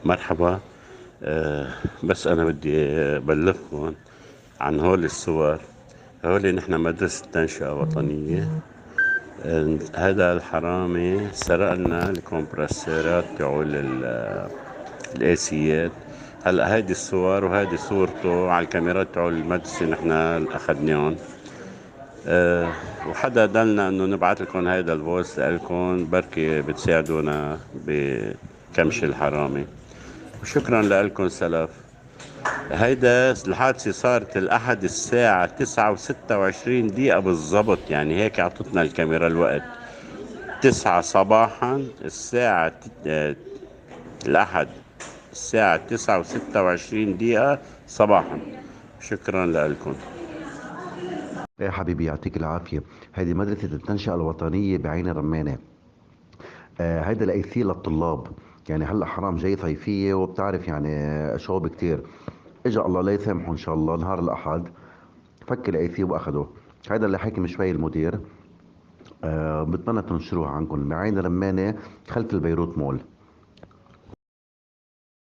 مرحبا. آه، بس أنا بدي أبلغكم عن هول الصور. هولي نحن مدرسة تنشئة وطنية. هذا الحرامي سرق لنا الكمبرسورات تبعول الاسيات. هلا هيدي الصور وهيدي صورته على الكاميرات تبعول المدرسة نحن أخذناهم. أه وحدا دلنا انه نبعث لكم هيدا الفويس لكم بركي بتساعدونا بكمش الحرامي. وشكرا لكم سلف. هيدا الحادثة صارت الأحد الساعة 9:26 بالضبط، يعني هيك عطتنا الكاميرا الوقت. 9 صباحا الأحد الساعة 9:26 صباحا. شكرا لكم. يا حبيبي يعطيك العافية. هذه مدرسة التنشئة الوطنية بعين رمانة. هيدا لأيثيل للطلاب. يعني هلا حرام جاي صيفية وبتعرف يعني شوب كتير. اجا الله لا يسامحه ان شاء الله نهار الأحد فك الأيثيل وأخده. هيدا اللي حكي من شوي المدير. بتمنى تنشروها عنكم بعين رمانة خلف البيروت مول.